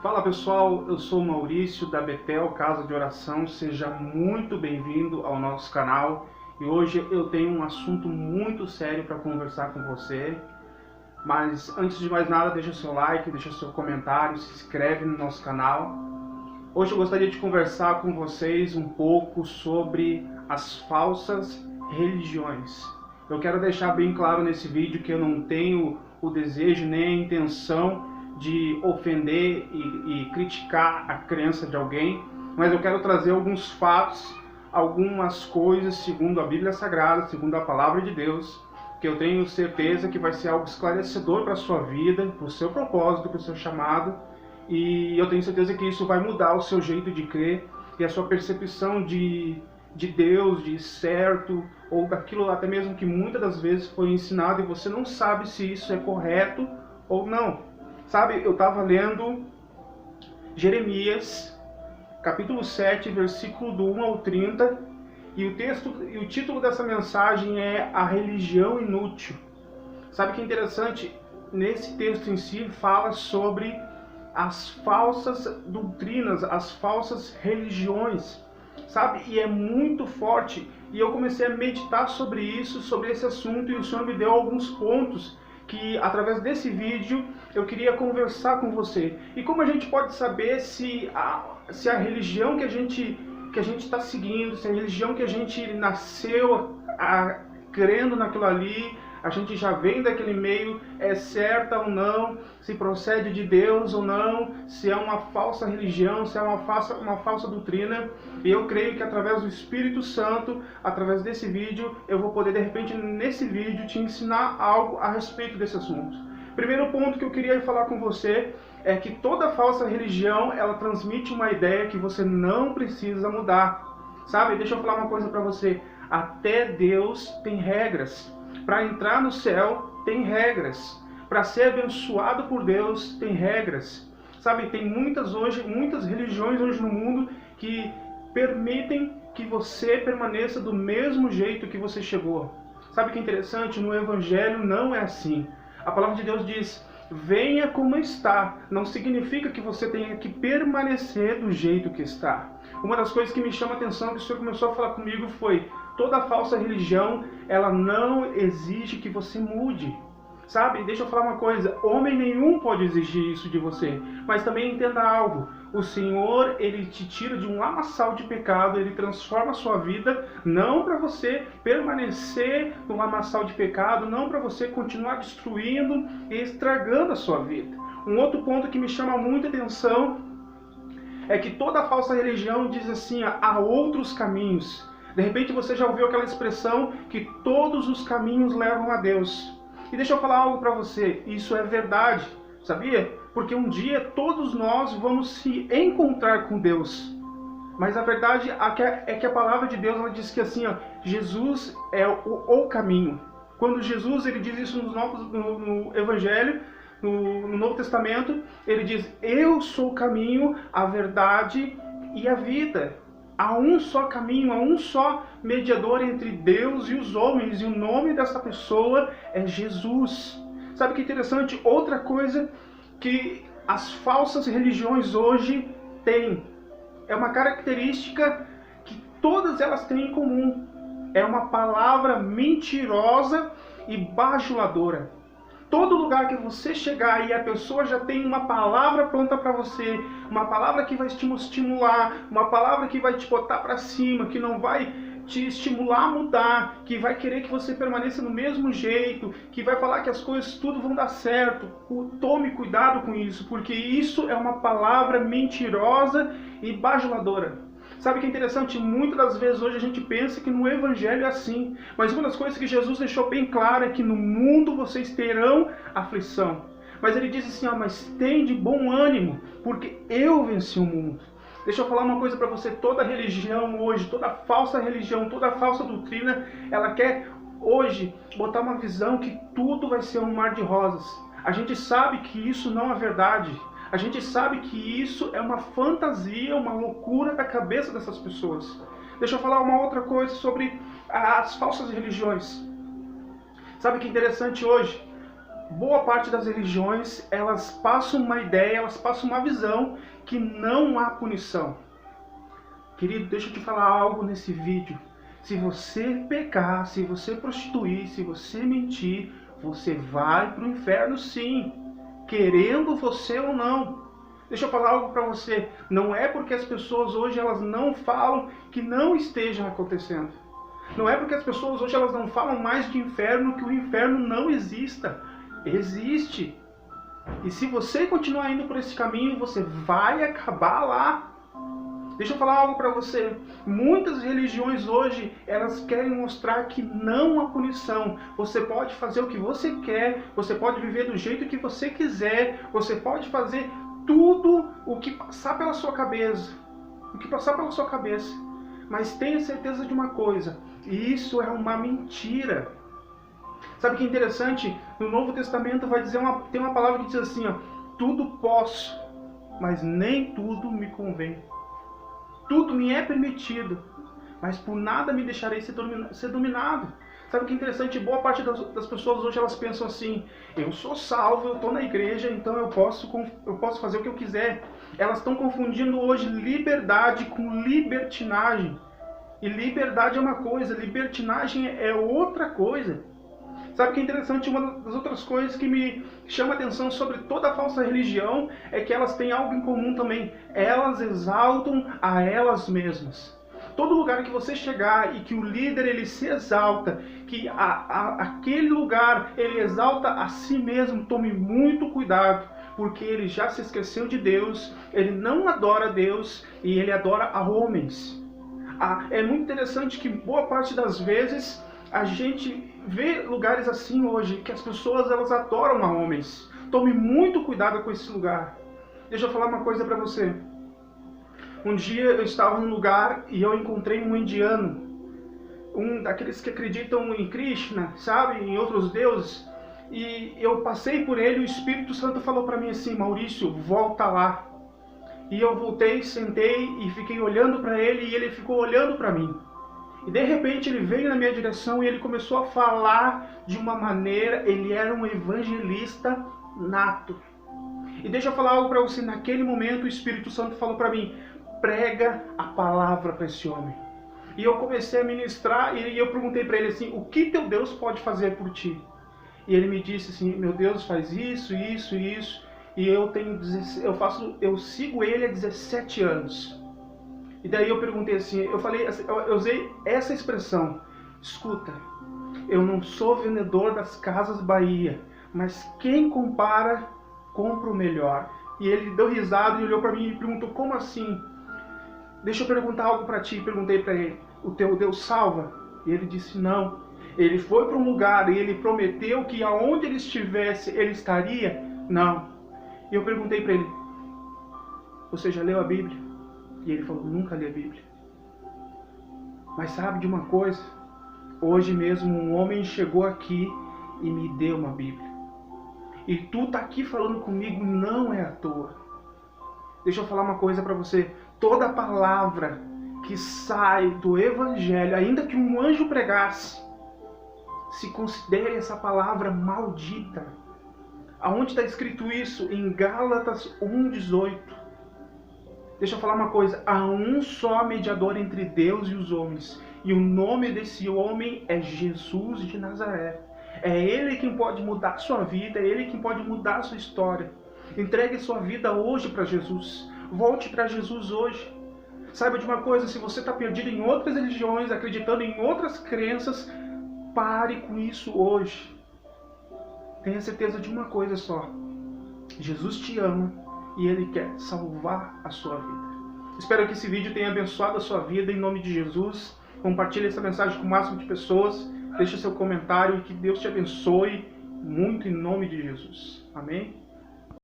Fala pessoal, eu sou o Maurício da Betel Casa de Oração, seja muito bem-vindo ao nosso canal e hoje eu tenho um assunto muito sério para conversar com você, mas antes de mais nada deixa seu like, deixa seu comentário, se inscreve no nosso canal. Hoje eu gostaria de conversar com vocês um pouco sobre as falsas religiões. Eu quero deixar bem claro nesse vídeo que eu não tenho o desejo nem a intenção de ofender e criticar a crença de alguém, mas eu quero trazer alguns fatos, algumas coisas segundo a Bíblia Sagrada, segundo a Palavra de Deus, que eu tenho certeza que vai ser algo esclarecedor para a sua vida, para o seu propósito, para o seu chamado, e eu tenho certeza que isso vai mudar o seu jeito de crer e a sua percepção de Deus, de certo, ou daquilo até mesmo que muitas das vezes foi ensinado e você não sabe se isso é correto ou não. Sabe, eu estava lendo Jeremias, capítulo 7, versículo do 1 ao 30, e o título dessa mensagem é A Religião Inútil. Sabe que é interessante? Nesse texto em si fala sobre as falsas doutrinas, as falsas religiões, sabe? E é muito forte, e eu comecei a meditar sobre isso, sobre esse assunto, e o Senhor me deu alguns pontos que através desse vídeo eu queria conversar com você. E como a gente pode saber se a religião que a gente está seguindo, se a religião que a gente nasceu crendo naquilo ali, a gente já vem daquele meio, é certa ou não, se procede de Deus ou não, se é uma falsa religião, se é uma falsa doutrina. E eu creio que através do Espírito Santo, através desse vídeo, eu vou poder de repente nesse vídeo te ensinar algo a respeito desse assunto. Primeiro ponto que eu queria falar com você é que toda falsa religião, ela transmite uma ideia que você não precisa mudar. Sabe, deixa eu falar uma coisa para você, até Deus tem regras. Para entrar no céu, tem regras. Para ser abençoado por Deus, tem regras. Sabe, tem muitas religiões hoje no mundo que permitem que você permaneça do mesmo jeito que você chegou. Sabe o que é interessante? No Evangelho não é assim. A palavra de Deus diz, venha como está. Não significa que você tenha que permanecer do jeito que está. Uma das coisas que me chama a atenção, que o Senhor começou a falar comigo, foi toda falsa religião, ela não exige que você mude. Sabe? Deixa eu falar uma coisa, homem nenhum pode exigir isso de você. Mas também entenda algo, o Senhor, Ele te tira de um lamaçal de pecado, Ele transforma a sua vida, não para você permanecer no lamaçal de pecado, não para você continuar destruindo e estragando a sua vida. Um outro ponto que me chama muita atenção é que toda falsa religião diz assim, há outros caminhos. De repente você já ouviu aquela expressão que todos os caminhos levam a Deus. E deixa eu falar algo para você, isso é verdade, sabia? Porque um dia todos nós vamos se encontrar com Deus. Mas a verdade é que a palavra de Deus ela diz que assim, Jesus é o caminho. Quando Jesus ele diz isso no Evangelho, no Novo Testamento, ele diz, eu sou o caminho, a verdade e a vida. Há um só caminho, há um só mediador entre Deus e os homens, e o nome dessa pessoa é Jesus. Sabe que interessante? Outra coisa que as falsas religiões hoje têm, é uma característica que todas elas têm em comum. É uma palavra mentirosa e bajuladora. Todo lugar que você chegar e a pessoa já tem uma palavra pronta para você, uma palavra que vai te estimular, uma palavra que vai te botar para cima, que não vai te estimular a mudar, que vai querer que você permaneça do mesmo jeito, que vai falar que as coisas tudo vão dar certo. Tome cuidado com isso, porque isso é uma palavra mentirosa e bajuladora. Sabe o que é interessante? Muitas das vezes hoje a gente pensa que no Evangelho é assim. Mas uma das coisas que Jesus deixou bem claro é que no mundo vocês terão aflição. Mas ele diz assim, mas tem de bom ânimo, porque eu venci o mundo. Deixa eu falar uma coisa para você, toda religião hoje, toda falsa religião, toda falsa doutrina, ela quer hoje botar uma visão que tudo vai ser um mar de rosas. A gente sabe que isso não é verdade. A gente sabe que isso é uma fantasia, uma loucura da cabeça dessas pessoas. Deixa eu falar uma outra coisa sobre as falsas religiões. Sabe que interessante hoje? boa parte das religiões, elas passam uma ideia, elas passam uma visão que não há punição. Querido, deixa eu te falar algo nesse vídeo. Se você pecar, se você prostituir, se você mentir, você vai para o inferno sim, querendo você ou não. Deixa eu falar algo para você. Não é porque as pessoas hoje elas não falam que não estejam acontecendo. Não é porque as pessoas hoje elas não falam mais de inferno que o inferno não exista. Existe. E se você continuar indo por esse caminho, você vai acabar lá. Deixa eu falar algo para você. Muitas religiões hoje, elas querem mostrar que não há punição. Você pode fazer o que você quer, você pode viver do jeito que você quiser, você pode fazer tudo o que passar pela sua cabeça. O que passar pela sua cabeça. Mas tenha certeza de uma coisa, isso é uma mentira. Sabe o que é interessante? No Novo Testamento vai dizer tem uma palavra que diz assim, ó, tudo posso, mas nem tudo me convém. Tudo me é permitido, mas por nada me deixarei ser dominado. Sabe o que é interessante? Boa parte das pessoas hoje elas pensam assim, eu sou salvo, eu estou na igreja, então eu posso fazer o que eu quiser. Elas estão confundindo hoje liberdade com libertinagem. E liberdade é uma coisa, libertinagem é outra coisa. Sabe o que é interessante? Uma das outras coisas que me chama a atenção sobre toda a falsa religião é que elas têm algo em comum também. Elas exaltam a elas mesmas. Todo lugar que você chegar e que o líder ele se exalta, que aquele lugar ele exalta a si mesmo, tome muito cuidado, porque ele já se esqueceu de Deus, ele não adora Deus e ele adora a homens. É muito interessante que boa parte das vezes a gente vê lugares assim hoje, que as pessoas elas adoram a homens. Tome muito cuidado com esse lugar. Deixa eu falar uma coisa para você. Um dia eu estava num lugar e eu encontrei um indiano, um daqueles que acreditam em Krishna, sabe, em outros deuses. E eu passei por ele e o Espírito Santo falou para mim assim, Maurício, volta lá. E eu voltei, sentei e fiquei olhando para ele e ele ficou olhando para mim. E de repente ele veio na minha direção e ele começou a falar de uma maneira, ele era um evangelista nato. E deixa eu falar algo para você, naquele momento o Espírito Santo falou para mim, prega a palavra para esse homem. E eu comecei a ministrar e eu perguntei para ele assim, o que teu Deus pode fazer por ti? E ele me disse assim, meu Deus faz isso, isso, isso. E eu sigo ele há 17 anos. E daí eu perguntei assim, eu usei essa expressão, escuta, eu não sou vendedor das Casas Bahia, mas quem compara, compra o melhor. E ele deu risada e olhou para mim e perguntou, como assim? Deixa eu perguntar algo para ti. Perguntei para ele, o teu Deus salva? E ele disse, não. Ele foi para um lugar e ele prometeu que aonde ele estivesse, ele estaria? Não. E eu perguntei para ele, você já leu a Bíblia? E ele falou, nunca li a Bíblia. Mas sabe de uma coisa? Hoje mesmo um homem chegou aqui e me deu uma Bíblia. E tu tá aqui falando comigo não é à toa. Deixa eu falar uma coisa para você. Toda palavra que sai do Evangelho, ainda que um anjo pregasse, se considere essa palavra maldita. Aonde está escrito isso? Em Gálatas 1,18. Deixa eu falar uma coisa. Há um só mediador entre Deus e os homens. E o nome desse homem é Jesus de Nazaré. É Ele quem pode mudar a sua vida. É Ele quem pode mudar a sua história. Entregue sua vida hoje para Jesus. Volte para Jesus hoje. Saiba de uma coisa. Se você está perdido em outras religiões, acreditando em outras crenças, pare com isso hoje. Tenha certeza de uma coisa só. Jesus te ama e Ele quer salvar a sua vida. Espero que esse vídeo tenha abençoado a sua vida em nome de Jesus. Compartilhe essa mensagem com o máximo de pessoas. Deixe seu comentário e que Deus te abençoe muito em nome de Jesus. Amém?